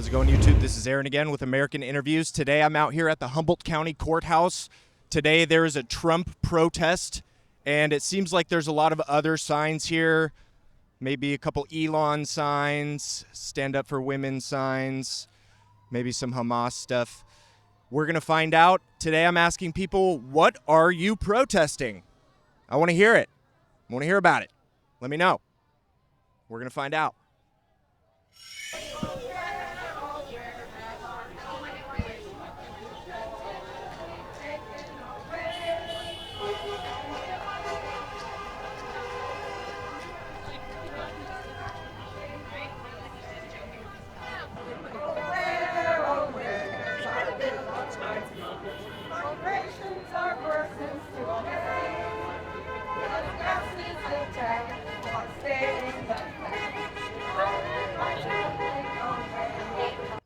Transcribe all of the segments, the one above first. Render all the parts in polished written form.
How's it going, YouTube? This is Aaron again with American Interviews. Today I'm out here at the Humboldt County Courthouse. Today there is a Trump protest, and it seems like there's a lot of other signs here. Maybe a couple Elon signs, Stand Up for Women signs, maybe some Hamas stuff. We're going to find out. Today I'm asking people, what are you protesting? I want to hear it. I want to hear about it. Let me know. We're going to find out.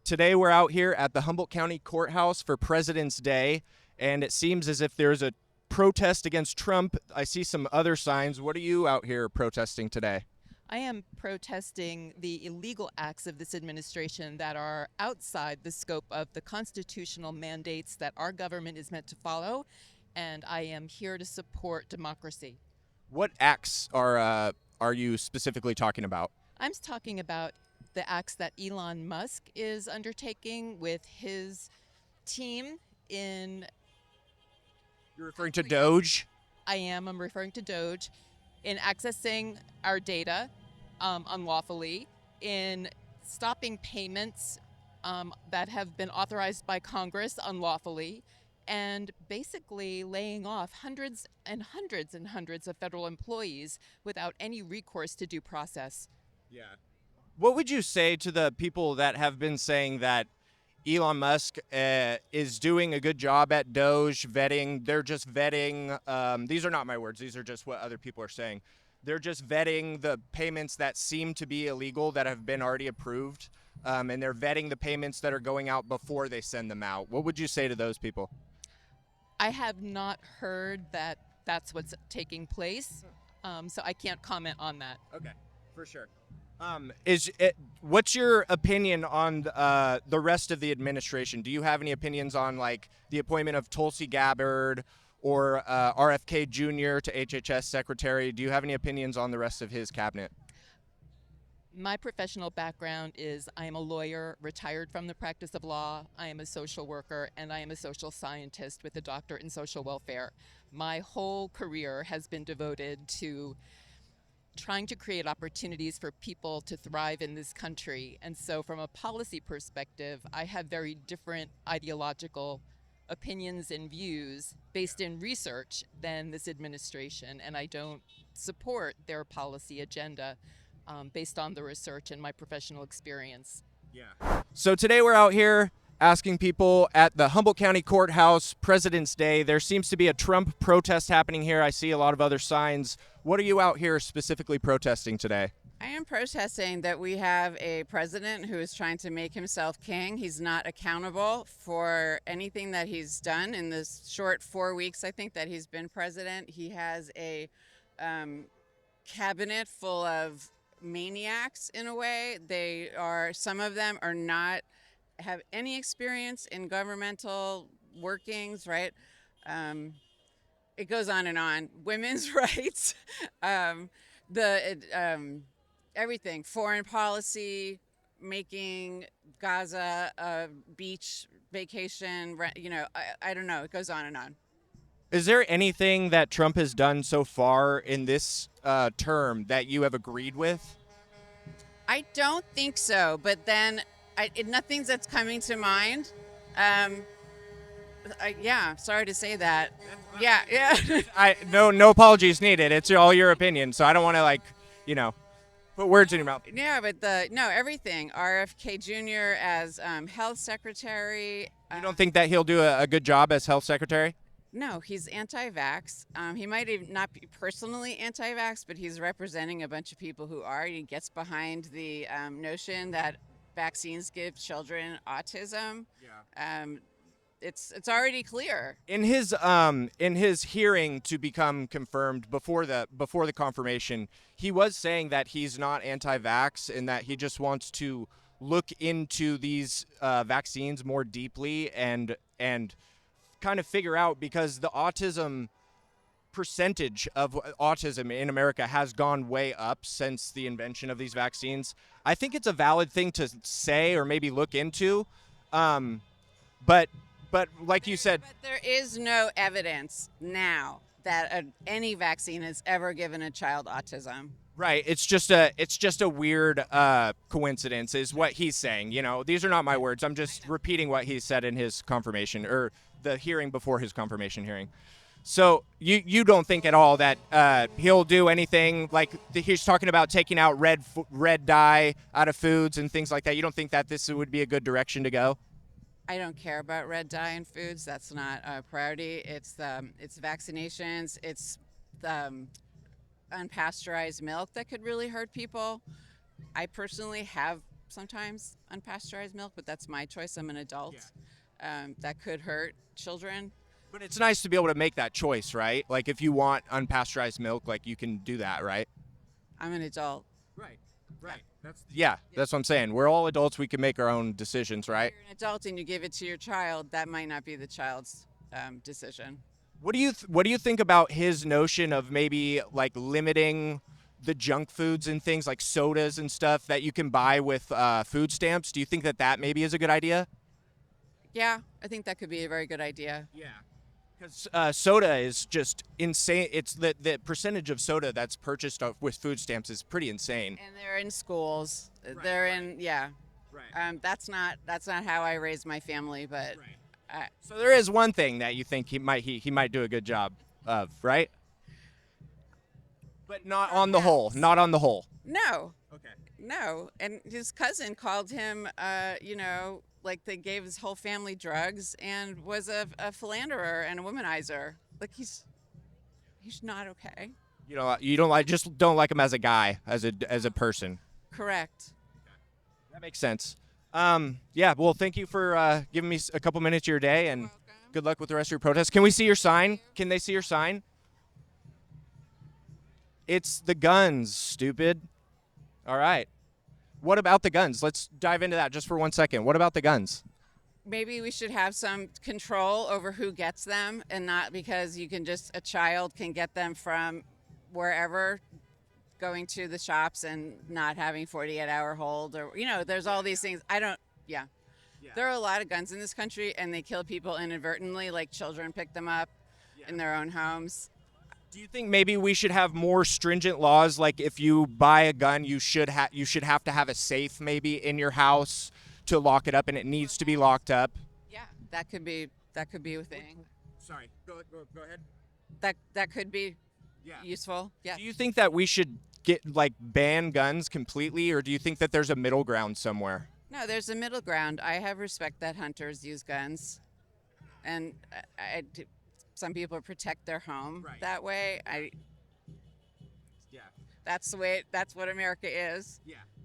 Today we're out here at the Humboldt County Courthouse for President's Day, and it seems as if there's a protest against Trump. I see some other signs. What are you out here protesting today? I am protesting the illegal acts of this administration that are outside the scope of the constitutional mandates that our government is meant to follow, and I am here to support democracy. What acts are you specifically talking about? I'm talking about the acts that Elon Musk is undertaking with his team in... You're referring to DOGE? I'm referring to DOGE in accessing our data unlawfully, in stopping payments that have been authorized by Congress unlawfully, and basically laying off hundreds and hundreds and hundreds of federal employees without any recourse to due process. Yeah. What would you say to the people that have been saying that Elon Musk is doing a good job at DOGE vetting? They're just vetting, these are not my words, these are just what other people are saying. They're just vetting the payments that seem to be illegal that have been already approved, and they're vetting the payments that are going out before they send them out. What would you say to those people? I have not heard that that's what's taking place, so I can't comment on that. Okay, for sure. What's your opinion on the rest of the administration? Do you have any opinions on like the appointment of Tulsi Gabbard or RFK Jr. to HHS secretary? Do you have any opinions on the rest of his cabinet? My professional background is I am a lawyer, retired from the practice of law. I am a social worker, and I am a social scientist with a doctorate in social welfare. My whole career has been devoted to trying to create opportunities for people to thrive in this country. And so from a policy perspective, I have very different ideological opinions and views based in research than this administration. And I don't support their policy agenda based on the research and my professional experience. Yeah. So today we're out here asking people at the Humboldt County Courthouse, President's Day. There seems to be a Trump protest happening here. I see a lot of other signs. What are you out here specifically protesting today? I am protesting that we have a president who is trying to make himself king. He's not accountable for anything that he's done in this short 4 weeks, I think, that he's been president. He has a cabinet full of maniacs in a way. Some of them are not have any experience in governmental workings, right? It goes on and on. Women's rights, everything, foreign policy, making Gaza a beach vacation, I don't know, it goes on and on. Is there anything that Trump has done so far in this term that you have agreed with? I don't think so, but then nothing's that's coming to mind. Yeah, sorry to say that. Yeah. No apologies needed. It's all your opinion, so I don't want to put words in your mouth. Yeah, but everything. RFK Jr. as health secretary. You don't think that he'll do a good job as health secretary? No, he's anti-vax. He might even not be personally anti-vax, but he's representing a bunch of people who are. He gets behind the notion that vaccines give children autism. Yeah. It's already clear. In his hearing to become confirmed before the confirmation, he was saying that he's not anti-vax and that he just wants to look into these vaccines more deeply and kind of figure out, because the autism percentage of autism in America has gone way up since the invention of these vaccines. I think it's a valid thing to say or maybe look into, but like you said, But there is no evidence now that any vaccine has ever given a child autism. right? It's just a weird coincidence, is what he's saying. You know, these are not my words. I'm just repeating what he said in his confirmation, or the hearing before his confirmation hearing. So you don't think at all that he'll do anything like he's talking about taking out red dye out of foods and things like that? You don't think that this would be a good direction to go? I don't care about red dye in foods. That's not a priority. It's vaccinations. It's unpasteurized milk that could really hurt people. I personally have sometimes unpasteurized milk, but that's my choice. I'm an adult. That could hurt children. But it's nice to be able to make that choice, right? Like if you want unpasteurized milk, like you can do that, right? I'm an adult. Right. That's what I'm saying. We're all adults. We can make our own decisions, right? If you're an adult and you give it to your child, that might not be the child's decision. What do you think about his notion of maybe like limiting the junk foods and things like sodas and stuff that you can buy with food stamps? Do you think that maybe is a good idea? Yeah, I think that could be a very good idea. Yeah. Because soda is just insane. It's the percentage of soda that's purchased with food stamps is pretty insane. And they're in schools. Right, they're right. in Right. That's not how I raised my family, but So there is one thing that you think he might do a good job of, right? But not on the whole. Not on the whole. no, Okay. no. And his cousin called him, like they gave his whole family drugs and was a philanderer and a womanizer. Like he's not okay. You don't like him as a guy, as a person. Correct. That makes sense. Yeah. Well, thank you for giving me a couple minutes of your day, and Welcome. good luck with the rest of your protest. Can we see your sign? Can they see your sign? It's the guns, stupid. All right. What about the guns? Let's dive into that just for 1 second. What about the guns? Maybe we should have some control over who gets them, and not because a child can get them from wherever, going to the shops and not having 48-hour hold, or there's all these things. Yeah. There are a lot of guns in this country, and they kill people inadvertently, like children pick them up in their own homes. Do you think maybe we should have more stringent laws? Like if you buy a gun, you should have to have a safe maybe in your house to lock it up, and it needs to be locked up. Yeah, that could be a thing. Sorry, go ahead. That could be useful. Yeah. Do you think that we should ban guns completely, or do you think that there's a middle ground somewhere? No, there's a middle ground. I have respect that hunters use guns, and some people protect their home that way. That's what America is.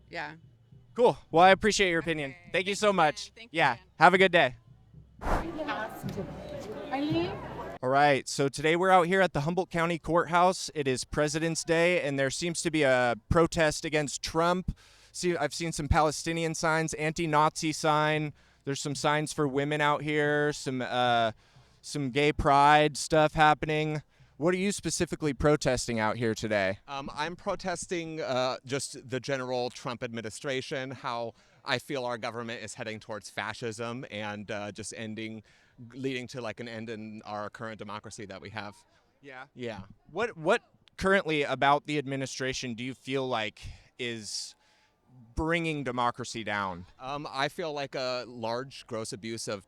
Yeah. Cool. Well, I appreciate your opinion. Okay. Thank you Thank so you, much. Dan. Thank you, Yeah. Dan. Have a good day. All right. So today we're out here at the Humboldt County Courthouse. It is President's Day, and there seems to be a protest against Trump. I've seen some Palestinian signs, anti-Nazi sign. There's some signs for women out here, some gay pride stuff happening. What are you specifically protesting out here today? I'm protesting just the general Trump administration, how I feel our government is heading towards fascism and just leading to like an end in our current democracy that we have. Yeah. Yeah. What currently about the administration do you feel like is bringing democracy down? I feel like a large, gross abuse of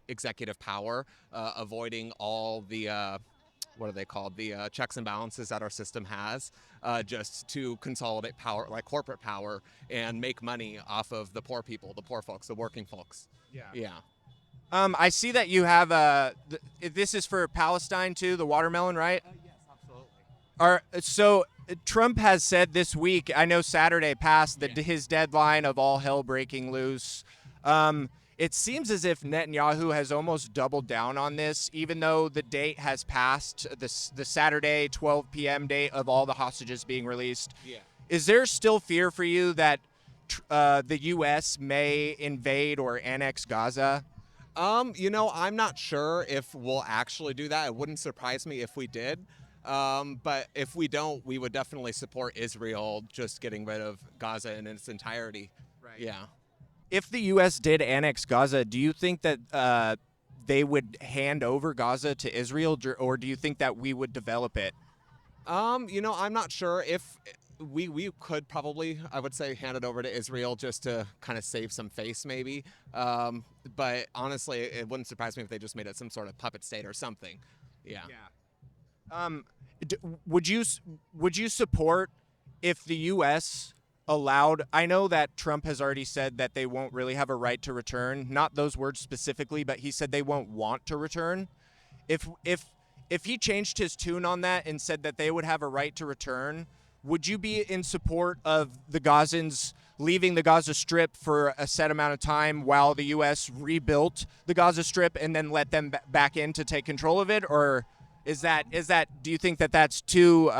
executive power, avoiding all the what are they called? The checks and balances that our system has, just to consolidate power, like corporate power, and make money off of the poor people, the poor folks, the working folks. Yeah. I see that you have this is for Palestine too, the watermelon, right? Yes, absolutely. So Trump has said this week, I know Saturday passed his deadline of all hell breaking loose. It seems as if Netanyahu has almost doubled down on this, even though the date has passed, the Saturday 12 p.m. date of all the hostages being released. Yeah. Is there still fear for you that the U.S. may invade or annex Gaza? I'm not sure if we'll actually do that. It wouldn't surprise me if we did. But if we don't, we would definitely support Israel just getting rid of Gaza in its entirety. Right. Yeah. If the U.S. did annex Gaza, do you think that they would hand over Gaza to Israel, or do you think that we would develop it? I'm not sure if we could probably, I would say, hand it over to Israel just to kind of save some face, maybe. But honestly, it wouldn't surprise me if they just made it some sort of puppet state or something. Yeah. Would you support if the U.S. allowed? I know that Trump has already said that they won't really have a right to return. Not those words specifically, but he said they won't want to return. If he changed his tune on that and said that they would have a right to return, would you be in support of the Gazans leaving the Gaza Strip for a set amount of time while the U.S. rebuilt the Gaza Strip and then let them back in to take control of it? Or is that do you think that that's too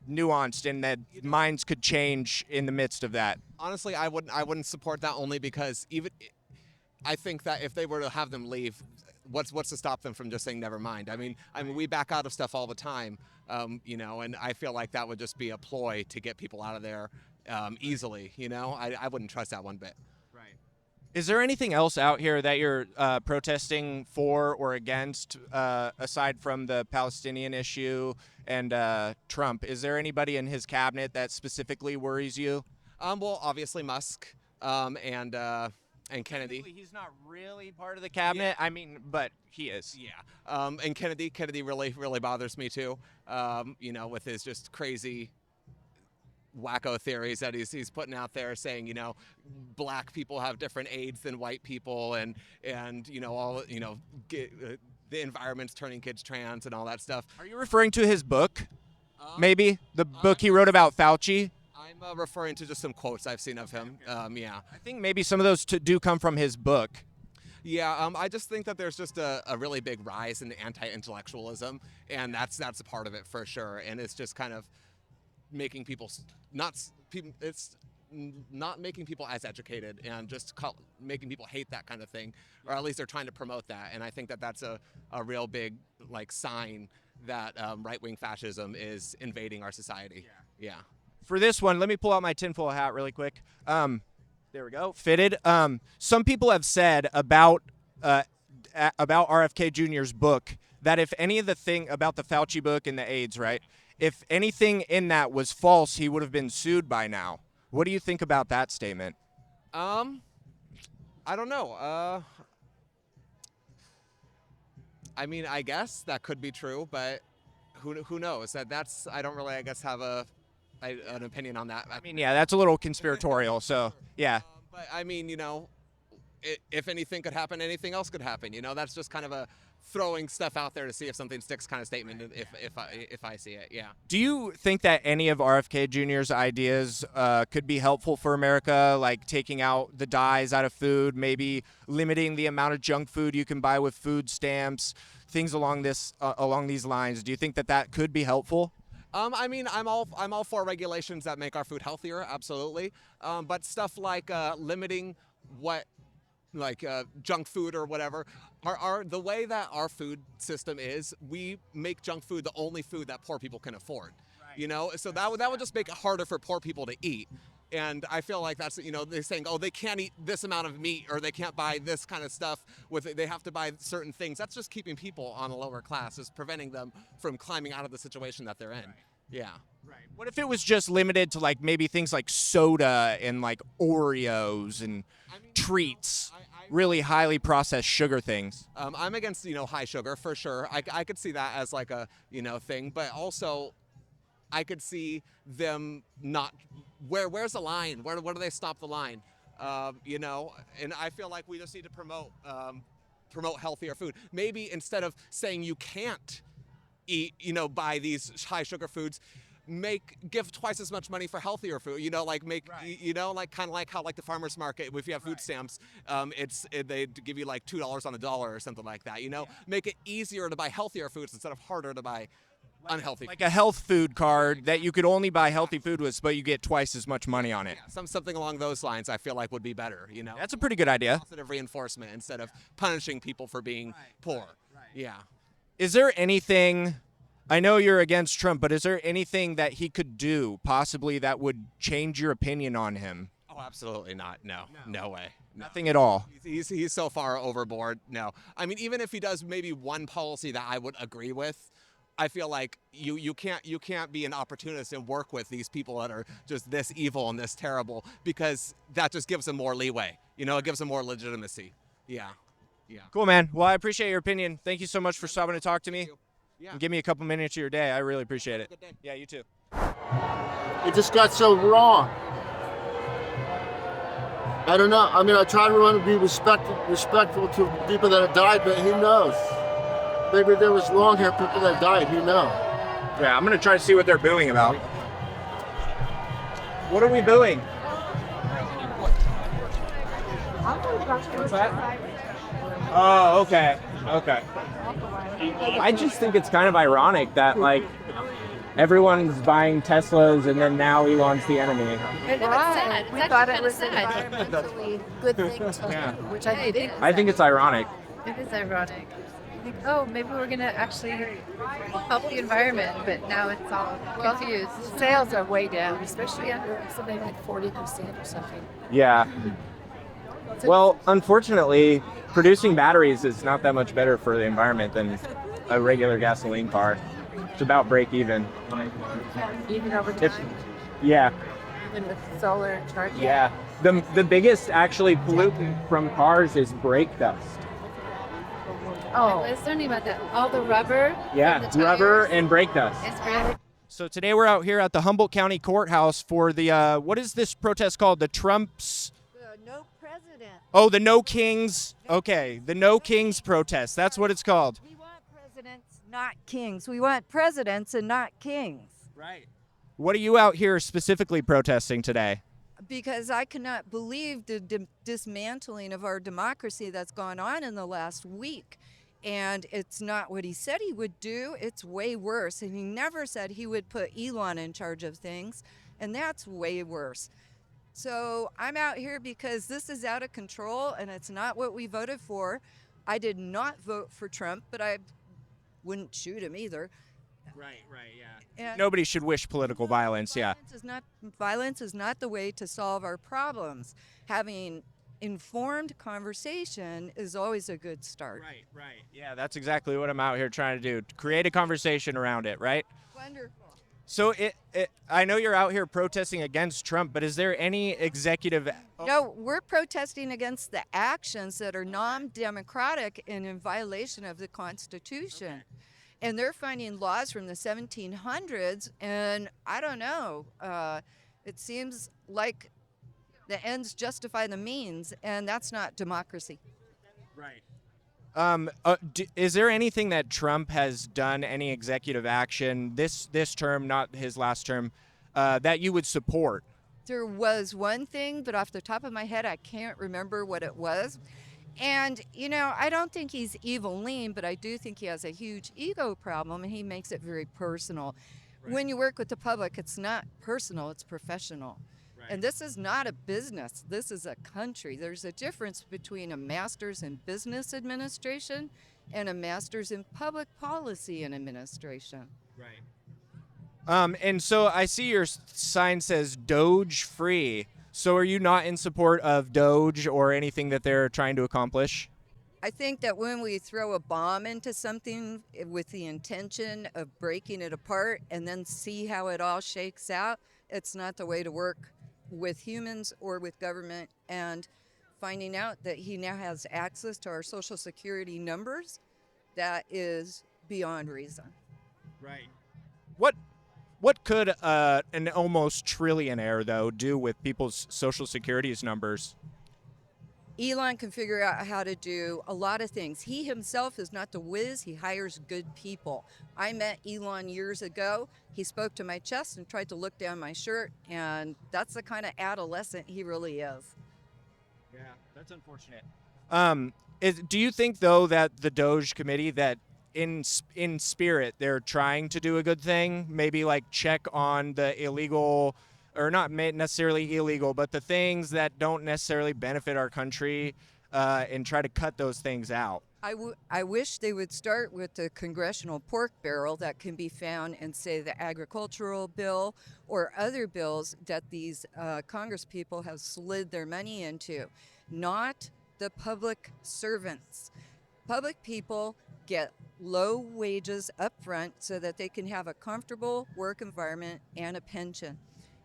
nuanced and that minds could change in the midst of that? Honestly, I wouldn't support that, only because I think that if they were to have them leave, what's to stop them from just saying never mind? I mean, we back out of stuff all the time, and I feel like that would just be a ploy to get people out of there easily. I wouldn't trust that one bit. Right. Is there anything else out here that you're protesting for or against, aside from the Palestinian issue and Trump? Is there anybody in his cabinet that specifically worries you? Well, obviously Musk and Kennedy. Technically, he's not really part of the cabinet. Yeah. I mean, but he is. Yeah. And Kennedy really bothers me too. With his just crazy wacko theories that he's putting out there, saying black people have different AIDS than white people, and the environment's turning kids trans and all that stuff. Are you referring to his book? Maybe the book he wrote about Fauci? I'm referring to just some quotes I've seen of him. Yeah. I think maybe some of those do come from his book. Yeah, I just think that there's just a really big rise in anti-intellectualism, and that's a part of it for sure. And it's just kind of making people it's not making people as educated, and just making people hate that kind of thing, or at least they're trying to promote that. And I think that that's a real big sign that right-wing fascism is invading our society. Yeah. For this one, let me pull out my tinfoil hat really quick. There we go, fitted. Some people have said about RFK Jr.'s book that if any of the thing about the Fauci book and the AIDS, right? If anything in that was false, he would have been sued by now. What do you think about that statement? I don't know. I mean, I guess that could be true, but who knows? That's I don't really, I guess, have an opinion on that. I mean, yeah, that's a little conspiratorial, so yeah. But I mean, if anything could happen, anything else could happen. That's just kind of a throwing stuff out there to see if something sticks kind of statement. If I see it, yeah. Do you think that any of RFK Jr.'s ideas could be helpful for America, like taking out the dyes out of food, maybe limiting the amount of junk food you can buy with food stamps, things along these lines? Do you think that could be helpful? I mean, I'm all for regulations that make our food healthier, absolutely. But stuff like limiting junk food or whatever, the way that our food system is, we make junk food the only food that poor people can afford. Right. So that would just make it harder for poor people to eat. And I feel like that's, they're saying, oh, they can't eat this amount of meat, or they can't buy this kind of stuff they have to buy certain things. That's just keeping people on a lower class, is preventing them from climbing out of the situation that they're in. Right. Yeah. Right. What if it was just limited to maybe things like soda and Oreos and treats, really highly processed sugar things? I'm against, high sugar for sure. I could see that as a, thing, but also I could see them not, where's the line? Where do they stop the line? And I feel like we just need to promote healthier food. Maybe instead of saying you can't eat, buy these high sugar foods, give twice as much money for healthier food. Right. Kind of like how the farmers market, if you have food stamps, they give you $2 on the dollar or something like that. Yeah. Make it easier to buy healthier foods instead of harder to buy unhealthy. Like a health food card that you could only buy healthy food with, but you get twice as much money on it. Yeah, something along those lines I feel like would be better, you know? That's a pretty good idea. Positive reinforcement instead of punishing people for being poor. Yeah. Is there anything, I know you're against Trump, but is there anything that he could do possibly that would change your opinion on him? Oh, absolutely not. No way. No. Nothing at all. He's so far overboard. No. I mean, even if he does maybe one policy that I would agree with, I feel like you can't be an opportunist and work with these people that are just this evil and this terrible, because that just gives them more leeway. You know, it gives them more legitimacy. Yeah. Cool, man. Well, I appreciate your opinion. Thank you so much for stopping to talk to me. Yeah. And give me a couple minutes of your day. I really appreciate it. Have a good day. Yeah, you too. It just got so wrong. I don't know. I mean, I try to be respectful to people that have died, but who knows? Maybe there was long-haired people that died. Who knows? Yeah, I'm going to try to see what they're booing about. What are we booing? What's that? Oh, okay. I just think it's kind of ironic that, like, everyone's buying Teslas and then now Elon's the enemy. We thought it was an environmentally good thing to do, which I think it is. I think it's ironic. It is ironic. I think, oh, maybe we're going to actually help the environment, but now it's all confused. Sales are way down, especially under something like 40% or something. Yeah. Well, unfortunately, producing batteries is not that much better for the environment than a regular gasoline car. It's about break even. Even over time, Yeah. even with solar charging. Yeah. The biggest actually pollutant from cars is brake dust. I was learning about that. All the rubber. Yeah, from the rubber tires. and brake dust. It's really So today we're out here at the Humboldt County Courthouse for the, what is this protest called? The Trump's... No president. Oh, the No Kings. Okay, the No Kings protest. That's what it's called. We want presidents, not kings. We want presidents and not kings. Right. What are you out here specifically protesting today? Because I cannot believe the dismantling of our democracy that's gone on in the last week. And it's not what he said he would do. It's way worse. And he never said he would put Elon in charge of things. And that's way worse. So I'm out here because this is out of control and it's not what we voted for. I did not vote for Trump, but I wouldn't shoot him either. Right, yeah. And Nobody should wish political violence, yeah. Violence is not the way to solve our problems. Having informed conversation is always a good start. Right. Yeah, that's exactly what I'm out here trying to do. Create a conversation around it, right? Wonderful. So I know you're out here protesting against Trump, but is there any executive... No, we're protesting against the actions that are non-democratic and in violation of the Constitution. Okay. And they're finding laws from the 1700s, and I don't know. It seems like the ends justify the means, and that's not democracy. Right. Is there anything that Trump has done, any executive action this term, not his last term, that you would support? There was one thing, but off the top of my head, I can't remember what it was. And, you know, I don't think he's evil lean, but I do think he has a huge ego problem, and he makes it very personal. Right. When you work with the public, it's not personal, it's professional. Right. And this is not a business. This is a country. There's a difference between a master's in business administration and a master's in public policy and administration. Right. And so I see your sign says DOGE free. So are you not in support of DOGE or anything that they're trying to accomplish? I think that when we throw a bomb into something with the intention of breaking it apart and then see how it all shakes out, it's not the way to work with humans or with government. And finding out that he now has access to our Social Security numbers, that is beyond reason. Right. What could an almost trillionaire, though, do with people's Social Security's numbers? Elon can figure out how to do a lot of things. He himself is not the whiz. He hires good people. I met Elon years ago. He spoke to my chest and tried to look down my shirt, and that's the kind of adolescent he really is. Yeah, that's unfortunate. Do you think, though, that the DOGE committee, that in spirit they're trying to do a good thing, maybe like check on the illegal, or not necessarily illegal, but the things that don't necessarily benefit our country, and try to cut those things out. I wish they would start with the congressional pork barrel that can be found in, say, the agricultural bill or other bills that these Congress people have slid their money into, not the public servants. Public people get low wages up front so that they can have a comfortable work environment and a pension.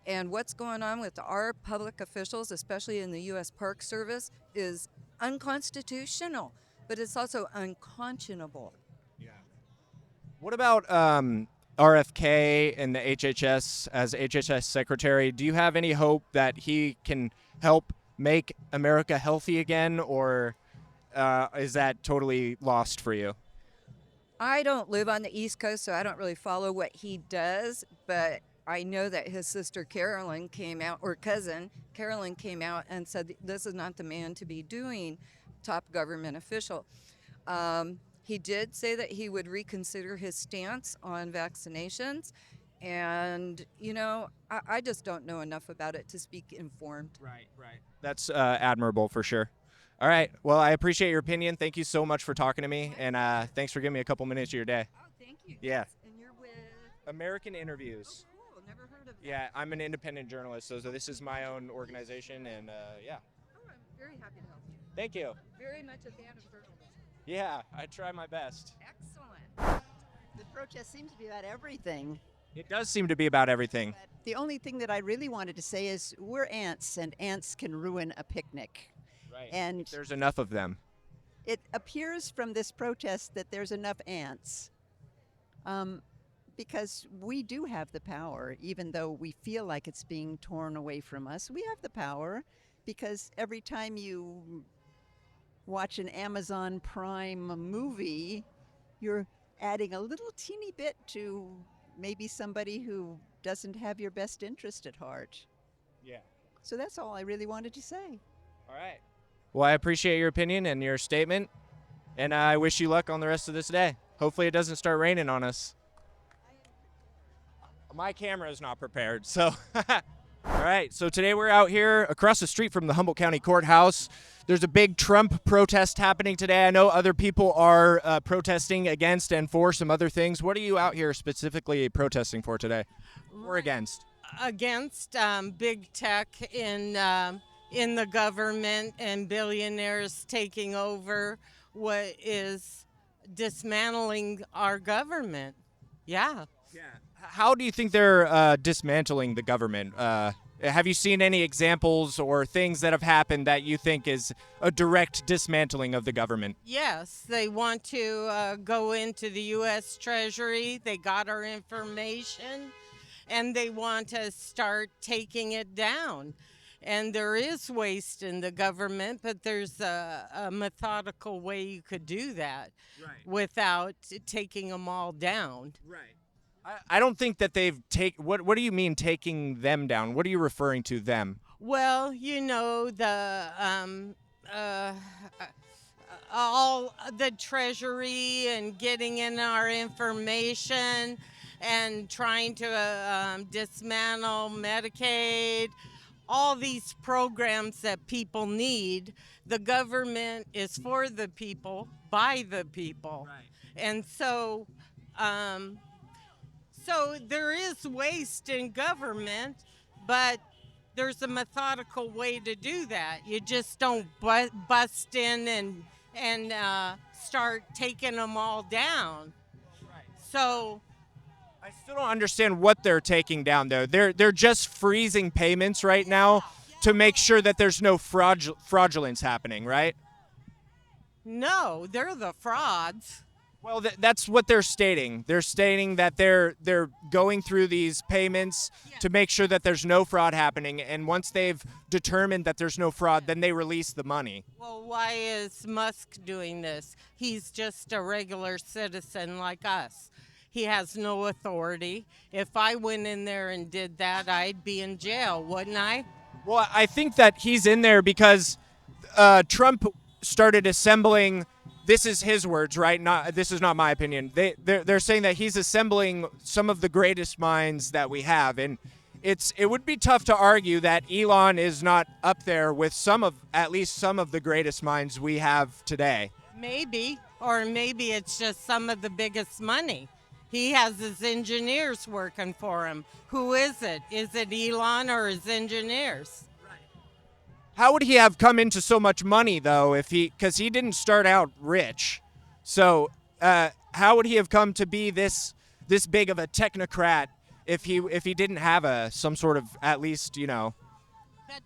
And what's going on with our public officials, especially in the U.S. Park Service, is unconstitutional, but it's also unconscionable. Yeah. What about RFK and the HHS as HHS secretary? Do you have any hope that he can help make America healthy again, or is that totally lost for you? I don't live on the East Coast, so I don't really follow what he does, but I know that his sister Carolyn came out, or cousin Carolyn came out and said this is not the man to be doing top government official. He did say that he would reconsider his stance on vaccinations, and I just don't know enough about it to speak informed. Right. That's admirable for sure. All right. Well, I appreciate your opinion. Thank you so much for talking to me, and thanks for giving me a couple minutes of your day. Oh, thank you. Yeah. And you're with American Interviews. Oh, cool. Never heard of that. Yeah, I'm an independent journalist, so this is my own organization, and yeah. Oh, I'm very happy to help you. Thank you. Very much a fan of journalism. Yeah, I try my best. Excellent. The protest seems to be about everything. It does seem to be about everything. But the only thing that I really wanted to say is we're ants, and ants can ruin a picnic. Right. And If there's enough of them. it appears from this protest that there's enough ants. Because we do have the power, even though we feel like it's being torn away from us. We have the power because every time you watch an Amazon Prime movie, you're adding a little teeny bit to maybe somebody who doesn't have your best interest at heart. Yeah. So that's all I really wanted to say. All right. Well, I appreciate your opinion and your statement, and I wish you luck on the rest of this day. Hopefully it doesn't start raining on us. My camera is not prepared, so. All right, so today we're out here across the street from the Humboldt County Courthouse. There's a big Trump protest happening today. I know other people are protesting against and for some other things. What are you out here specifically protesting for today, or against? Against big tech in the government and billionaires taking over what is dismantling our government. Yeah. Yeah. How do you think they're dismantling the government? Have you seen any examples or things that have happened that you think is a direct dismantling of the government? Yes, they want to go into the U.S. Treasury. They got our information, and they want to start taking it down. And there is waste in the government, but there's a methodical way you could do that without taking them all down. Right. I don't think that they've What do you mean taking them down? What are you referring to them? Well, all the Treasury and getting in our information and trying to dismantle Medicaid, all these programs that people need. The government is for the people, by the people. Right. And so there is waste in government, but there's a methodical way to do that. You just don't bust in and start taking them all down. Right. So I still don't understand what they're taking down, though. They're just freezing payments right now to make sure that there's no fraudulence happening, right? No, they're the frauds. Well, that's what they're stating. They're stating that they're going through these payments to make sure that there's no fraud happening, and once they've determined that there's no fraud, then they release the money. Well, why is Musk doing this? He's just a regular citizen like us. He has no authority. If I went in there and did that, I'd be in jail, wouldn't I? Well, I think that he's in there because Trump started assembling this is his words, right? This is not my opinion. They're saying that he's assembling some of the greatest minds that we have, and it would be tough to argue that Elon is not up there with at least some of the greatest minds we have today. Maybe, or maybe it's just some of the biggest money. He has his engineers working for him. Who is it? Is it Elon or his engineers? How would he have come into so much money, though, because he didn't start out rich? So how would he have come to be this big of a technocrat if he didn't have some sort of, at least, That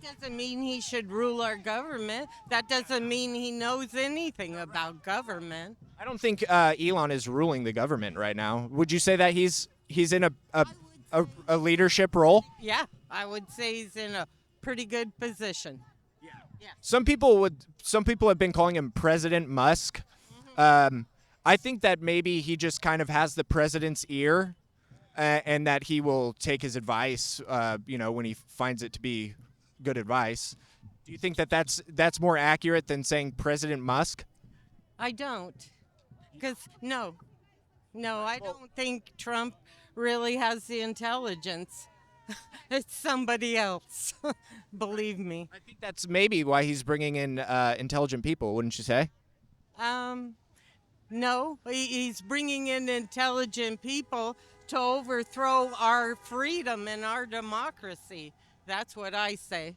doesn't mean he should rule our government. That doesn't mean he knows anything about government. I don't think Elon is ruling the government right now. Would you say that he's in a leadership role? Yeah, I would say he's in a pretty good position. Yeah. Some people have been calling him President Musk. I think that maybe he just kind of has the president's ear, and that he will take his advice, when he finds it to be good advice. Do you think that that's more accurate than saying President Musk? I don't, because no, I don't think Trump really has the intelligence. It's somebody else, believe me. I think that's maybe why he's bringing in intelligent people, wouldn't you say? No, he's bringing in intelligent people to overthrow our freedom and our democracy. That's what I say.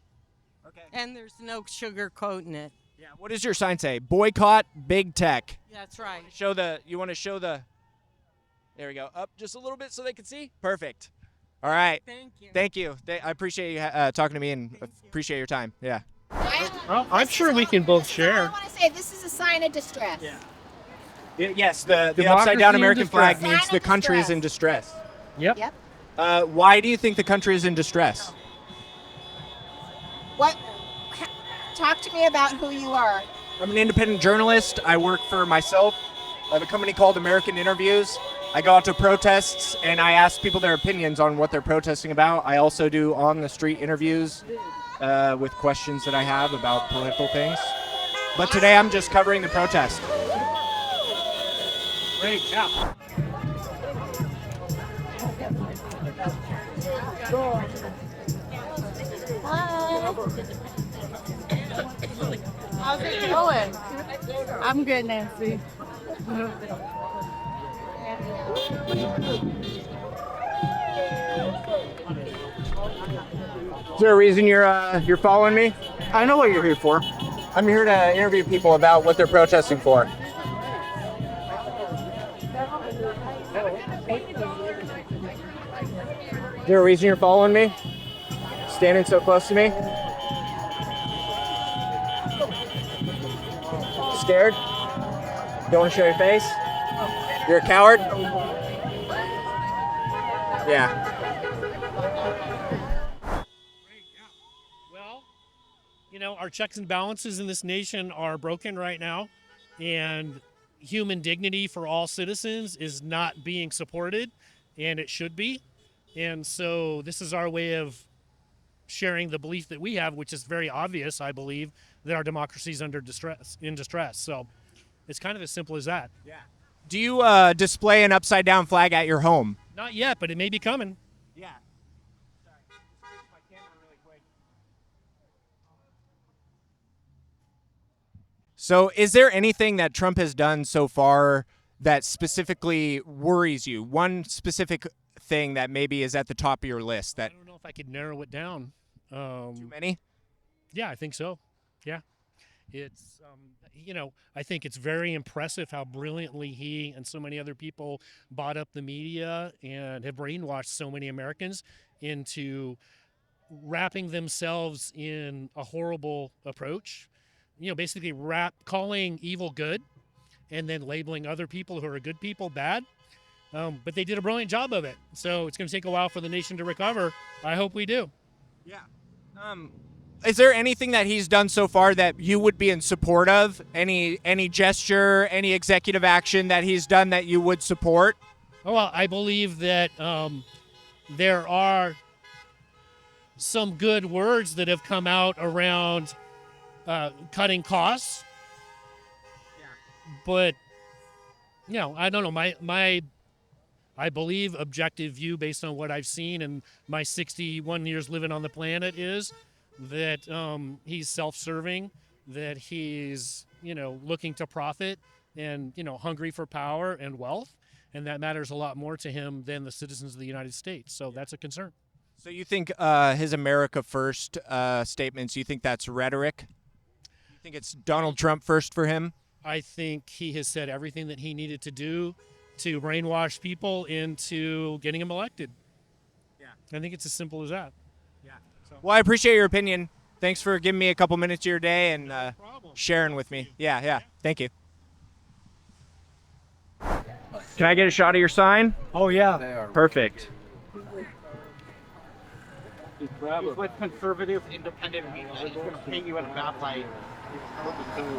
Okay. And there's no sugarcoating it. Yeah. What does your sign say? Boycott big tech. That's right. You want to show the? There we go. Up just a little bit so they can see. Perfect. All right. Thank you. Thank you. I appreciate you talking to me, and appreciate your time. Yeah. Well, I'm sure we can both share. I want to say this is a sign of distress. Yeah. Yes, the Democracy upside down in American flag distress. means Sign the of country is distress. in distress. Yep. Why do you think the country is in distress? What? Talk to me about who you are. I'm an independent journalist. I work for myself. I have a company called American Interviews. I go out to protests and I ask people their opinions on what they're protesting about. I also do on-the-street interviews with questions that I have about political things. But today I'm just covering the protest. Great job. How's it going? I'm good, Nancy. Is there a reason you're following me? I know what you're here for. I'm here to interview people about what they're protesting for. Is there a reason you're following me? Standing so close to me? Scared? Don't want to show your face? You're a coward? Yeah. Well, our checks and balances in this nation are broken right now, and human dignity for all citizens is not being supported, and it should be. And so this is our way of sharing the belief that we have, which is very obvious, I believe, that our democracy is in distress. So it's kind of as simple as that. Yeah. Do you display an upside down flag at your home? Not yet, but it may be coming. Yeah. So is there anything that Trump has done so far that specifically worries you? One specific thing that maybe is at the top of your list that I don't know if I could narrow it down. too many? Yeah, I think so. Yeah. It's, I think it's very impressive how brilliantly he and so many other people bought up the media and have brainwashed so many Americans into wrapping themselves in a horrible approach. Basically calling evil good and then labeling other people who are good people bad. But they did a brilliant job of it. So it's going to take a while for the nation to recover. I hope we do. Yeah. Is there anything that he's done so far that you would be in support of? Any gesture, any executive action that he's done that you would support? Oh, well, I believe that there are some good words that have come out around cutting costs. But I don't know. I believe objective view based on what I've seen and my 61 years living on the planet is that he's self-serving, that he's, looking to profit and, hungry for power and wealth. And that matters a lot more to him than the citizens of the United States. So that's a concern. So you think his America First statements, you think that's rhetoric? You think it's Donald Trump first for him? I think he has said everything that he needed to do to brainwash people into getting him elected. Yeah. I think it's as simple as that. Yeah. Well, I appreciate your opinion. Thanks for giving me a couple minutes of your day and sharing with me. Yeah. Thank you. Can I get a shot of your sign? Oh, yeah. Perfect. He's with conservative, independent media. He's going to paint you in a bad light.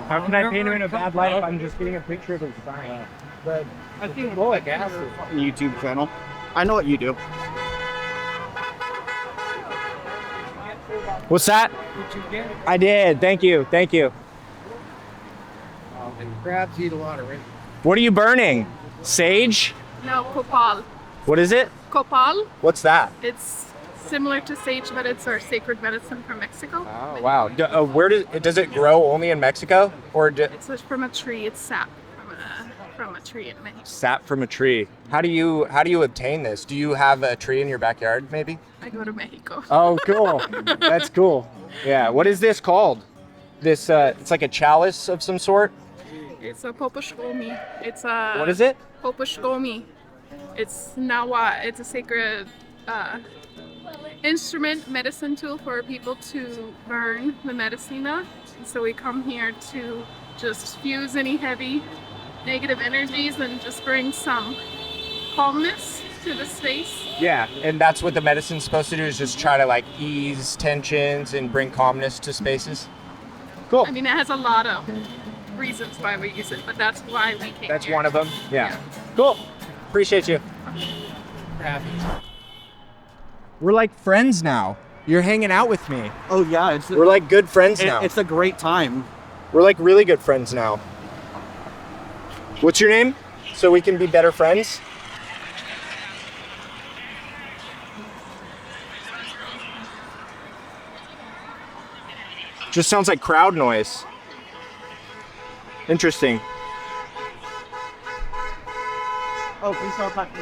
How can I paint him in a bad light if I'm just getting a picture of his sign? But I think I guess YouTube channel. I know what you do. What's that? I did. Thank you. And crabs eat a lot of it. What are you burning? Sage? No, copal. What is it? Copal. What's that? It's similar to sage, but it's our sacred medicine from Mexico. Oh, wow. Where does it grow only in Mexico? Or It's from a tree. It's sap from a tree in Mexico. Sap from a tree. How do you obtain this? Do you have a tree in your backyard, maybe? I go to Mexico. Oh, cool. That's cool. Yeah. What is this called? This it's like a chalice of some sort. It's a popushkomi. It's a. What is it? Popushkomi. It's nawa. It's a sacred instrument, medicine tool for people to burn the medicina. So we come here to just fuse any heavy negative energies and just bring some calmness to the space. Yeah, and that's what the medicine's supposed to do, is just try to ease tensions and bring calmness to spaces. Cool. I mean, it has a lot of reasons why we use it, but that's why we came That's here. one of them? Yeah. Cool. Appreciate you. We're like friends now. You're hanging out with me. Oh, yeah. We're like good friends now. It's a great time. We're like really good friends now. What's your name? So we can be better friends? Just sounds like crowd noise. Interesting. Oh, please don't touch me.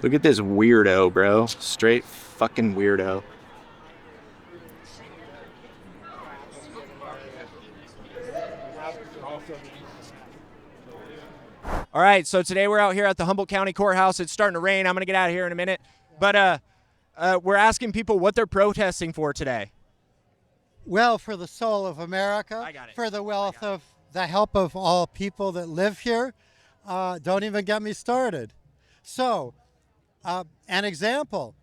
Look at this weirdo, bro. Straight fucking weirdo. All right, so today we're out here at the Humboldt County Courthouse. It's starting to rain. I'm going to get out of here in a minute. But we're asking people what they're protesting for today. Well, for the soul of America, for the wealth of the help of all people that live here. Don't even get me started. So, an example.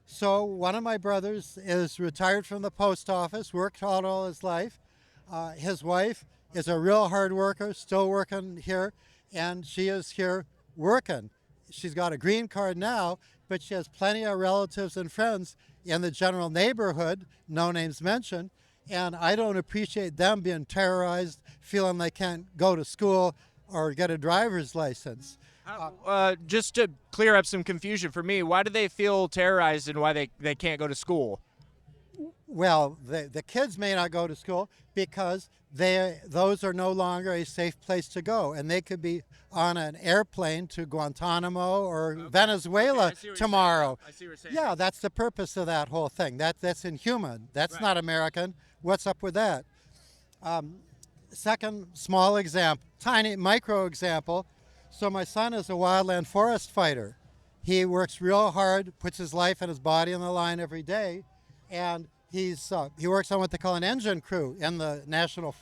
So one of my brothers is retired from the post office, worked all his life. His wife is a real hard worker, still working here, and she is here working. She's got a green card now, but she has plenty of relatives and friends in the general neighborhood, no names mentioned, and I don't appreciate them being terrorized, feeling they can't go to school or get a driver's license. Just to clear up some confusion for me, why do they feel terrorized and why they can't go to school? Well, the kids may not go to school because those are no longer a safe place to go, and they could be on an airplane to Guantanamo or Venezuela tomorrow. I see what you're saying. Yeah, that's the purpose of that whole thing. That's inhuman. That's not American. What's up with that? Second small example, tiny micro example. So my son is a wildland forest fighter. He works real hard, puts his life and his body on the line every day, and he works on what they call an engine crew in the National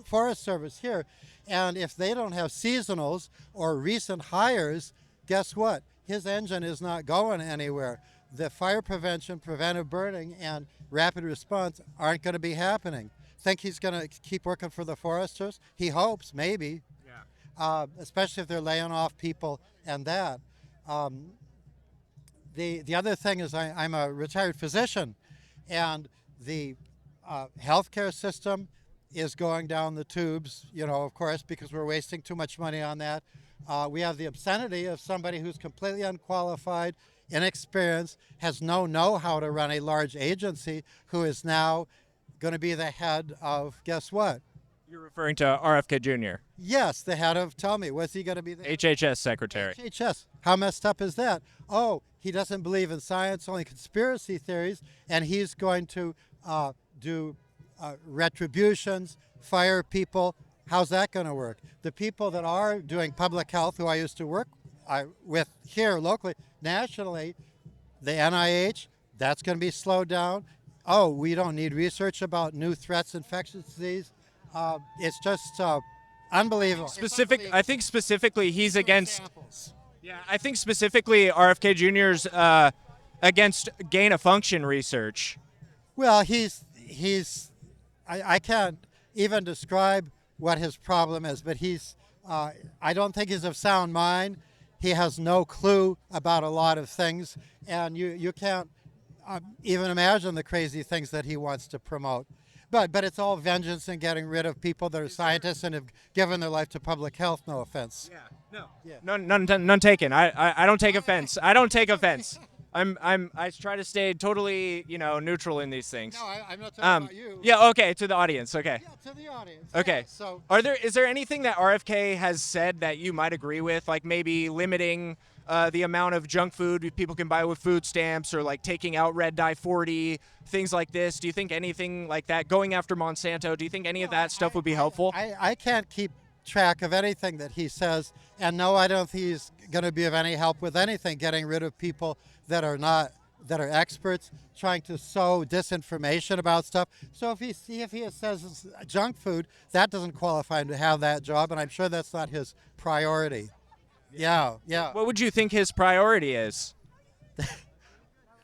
Forest Service here. And if they don't have seasonals or recent hires, guess what? His engine is not going anywhere. The fire prevention, preventive burning, and rapid response aren't going to be happening. Think he's going to keep working for the foresters? He hopes, maybe. Especially if they're laying off people and that. the other thing is I'm a retired physician, and the healthcare system is going down the tubes, of course, because we're wasting too much money on that. We have the obscenity of somebody who's completely unqualified, inexperienced, has no know-how to run a large agency, who is now going to be the head of, guess what? You're referring to RFK Jr. Yes, the head of, tell me, was he going to be the HHS secretary? HHS. How messed up is that? Oh, he doesn't believe in science, only conspiracy theories, and he's going to do retributions, fire people. How's that going to work? The people that are doing public health, who I used to work with here locally, nationally, the NIH, that's going to be slowed down. Oh, we don't need research about new threats, infectious disease. It's just unbelievable. I think specifically he's against. Yeah, I think specifically RFK Jr.'s against gain-of-function research. Well, I can't even describe what his problem is, but I don't think he's of sound mind. He has no clue about a lot of things, and you can't even imagine the crazy things that he wants to promote. But it's all vengeance and getting rid of people that are scientists and have given their life to public health. No offense. None taken. I don't take offense. I don't take offense. I try to stay totally, neutral in these things. No, I'm not talking about you. Yeah, okay, to the audience, okay. Yeah, to the audience. Okay. Yeah, so Is there anything that RFK has said that you might agree with, like maybe limiting the amount of junk food people can buy with food stamps, or like taking out red dye 40, things like this? Do you think anything like that, going after Monsanto, do you think any of that stuff would be helpful? I can't keep track of anything that he says, and no, I don't think he's going to be of any help with anything, getting rid of people that are experts, trying to sow disinformation about stuff. So if he says it's junk food, that doesn't qualify him to have that job, and I'm sure that's not his priority. Yeah. What would you think his priority is?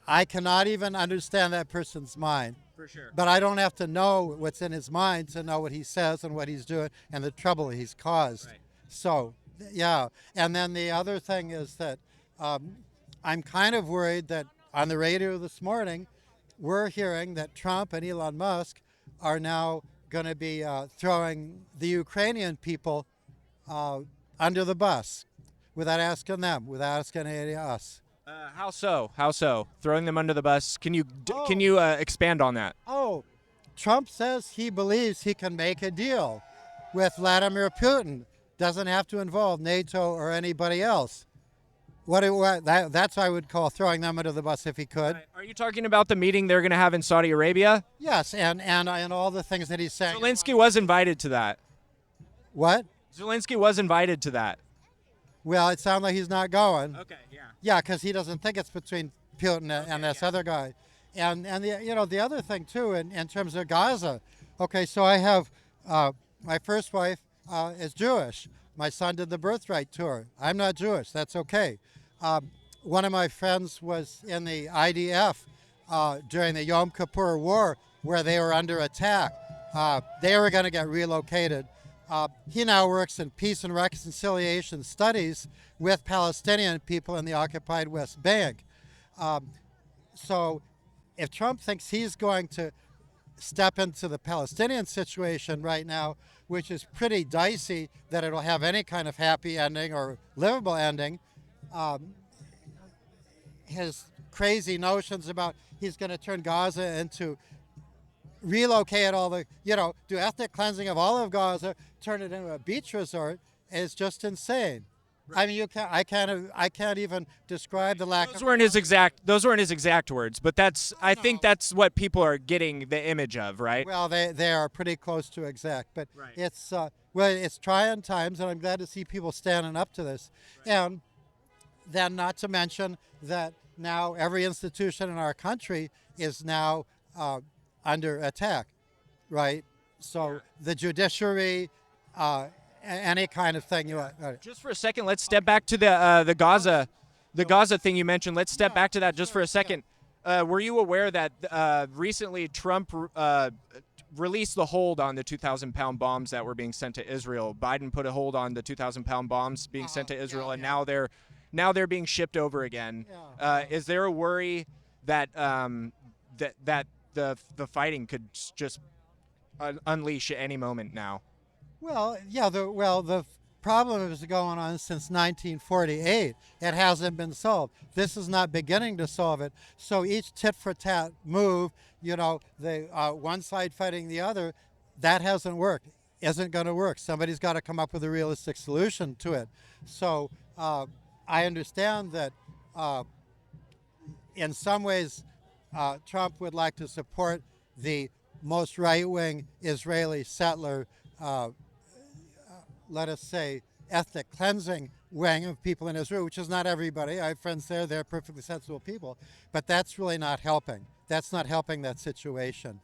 I cannot even understand that person's mind. For sure. But I don't have to know what's in his mind to know what he says and what he's doing and the trouble he's caused. Right. So, yeah. And then the other thing is that I'm kind of worried that on the radio this morning, we're hearing that Trump and Elon Musk are now going to be throwing the Ukrainian people under the bus without asking them, without asking any of us. How so? Throwing them under the bus. Can you expand on that? Oh, Trump says he believes he can make a deal with Vladimir Putin. Doesn't have to involve NATO or anybody else. That's I would call throwing them under the bus if he could. Right. Are you talking about the meeting they're going to have in Saudi Arabia? Yes, and all the things that he's saying. Zelensky was invited to that. What? Zelensky was invited to that. Well, it sounds like he's not going. Okay, yeah. Yeah, because he doesn't think it's between Putin and this other guy. And the other thing too, in terms of Gaza. Okay, so I have my first wife is Jewish. My son did the birthright tour. I'm not Jewish. That's okay. One of my friends was in the IDF during the Yom Kippur War, where they were under attack. They were going to get relocated. He now works in peace and reconciliation studies with Palestinian people in the occupied West Bank. So if Trump thinks he's going to step into the Palestinian situation right now, which is pretty dicey that it'll have any kind of happy ending or livable ending, his crazy notions about he's going to turn Gaza into relocate all the, do ethnic cleansing of all of Gaza, turn it into a beach resort is just insane. Right. I mean, I can't even describe the lack. Those weren't his exact words, but I think that's what people are getting the image of, right? Well, they are pretty close to exact, but right. It's trying times, and I'm glad to see people standing up to this. Right. And then, not to mention that now every institution in our country is now under attack, right? So the judiciary, any kind of thing. Just for a second, let's step back to the Gaza thing you mentioned. Let's step back to that just for a second. Were you aware that recently Trump released the hold on the 2,000-pound bombs that were being sent to Israel? Biden put a hold on the 2,000-pound bombs being sent to Israel, and now they're now they're being shipped over again. Is there a worry that that the fighting could just unleash at any moment now? Well, yeah. The problem is going on since 1948. It hasn't been solved. This is not beginning to solve it. So each tit for tat move, you know, the one side fighting the other, that hasn't worked. Isn't going to work. Somebody's got to come up with a realistic solution to it. So I understand that in some ways Trump would like to support the most right-wing Israeli settler, let us say, ethnic cleansing wing of people in Israel, which is not everybody. I have friends there, they're perfectly sensible people, but that's really not helping. That's not helping that situation.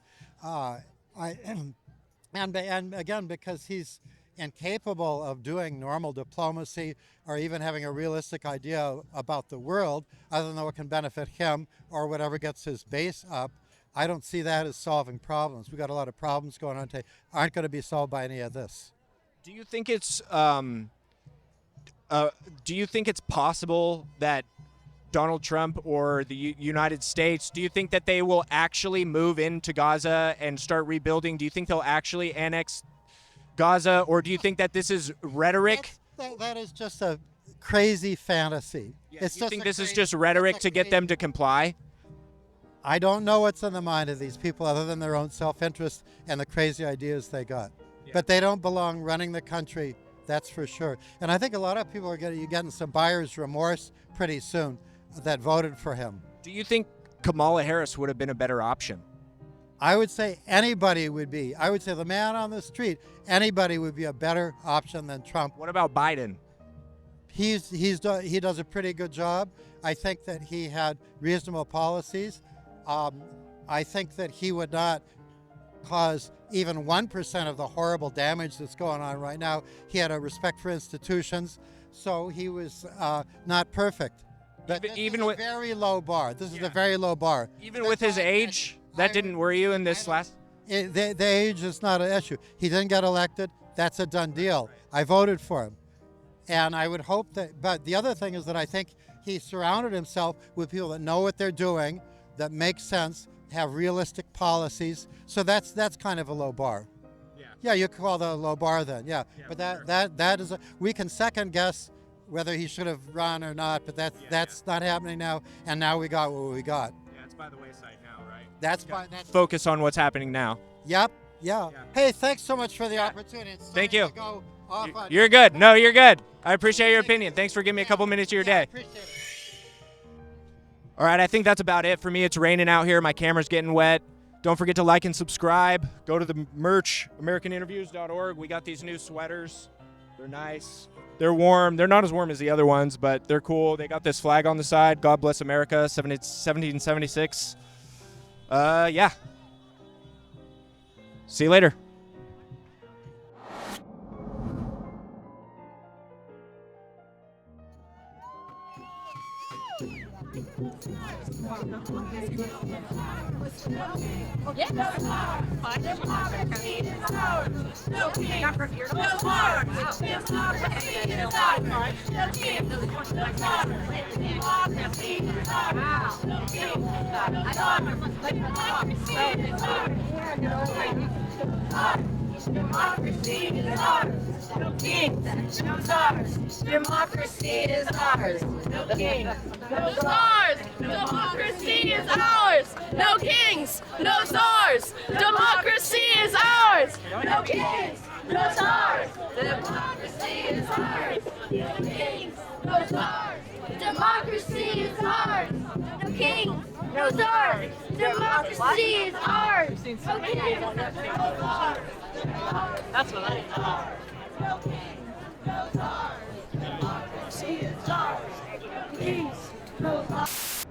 And again, because he's incapable of doing normal diplomacy or even having a realistic idea about the world, other than what can benefit him or whatever gets his base up, I don't see that as solving problems. We've got a lot of problems going on today, aren't going to be solved by any of this. Do you think it's possible that Donald Trump or the United States, do you think that they will actually move into Gaza and start rebuilding? Do you think they'll actually annex Gaza, or do you think that this is rhetoric? That is just a crazy fantasy. Yeah, you think this is just rhetoric to get them to comply? I don't know what's in the mind of these people other than their own self-interest and the crazy ideas they got. Yeah. But they don't belong running the country, that's for sure. And I think a lot of people are getting some buyer's remorse pretty soon that voted for him. Do you think Kamala Harris would have been a better option? I would say anybody would be. I would say the man on the street, anybody would be a better option than Trump. What about Biden? He does a pretty good job. I think that he had reasonable policies. I think that he would not cause even 1% of the horrible damage that's going on right now. He had a respect for institutions, so he was not perfect. But even with a very low bar. This is a very low bar. Even with his age, that didn't worry you in this last? The age is not an issue. He didn't get elected. That's a done deal. I voted for him. And I would hope that, but the other thing is that I think he surrounded himself with people that know what they're doing, that make sense, have realistic policies. So that's kind of a low bar. Yeah, you could call that a low bar then, yeah. But that is, we can second guess whether he should have run or not, but that's not happening now, and now we got what we got. Yeah, it's by the wayside now, right? That's focus on what's happening now. Yep, yeah. Hey, thanks so much for the opportunity. Thank you. Go off on you're good. No, you're good. I appreciate your opinion. Thanks for giving me a couple minutes of your day. I appreciate it. All right, I think that's about it for me. It's raining out here. My camera's getting wet. Don't forget to like and subscribe. Go to the merch, americaninterviews.org. We got these new sweaters. They're nice. They're warm. They're not as warm as the other ones, but they're cool. They got this flag on the side. God bless America, 1776. Yeah. See you later. Democracy is ours. No kings, no czars. Democracy is ours. No kings, no czars. Democracy is ours. No kings, no czars. Democracy is ours. No kings, no czars. Democracy is ours. No kings, no czars. Democracy is ours. No kings, no czars. Democracy is ours. No kings, no czars. That's what I thought. No kings, no czars. Democracy is ours. No kings, no czars.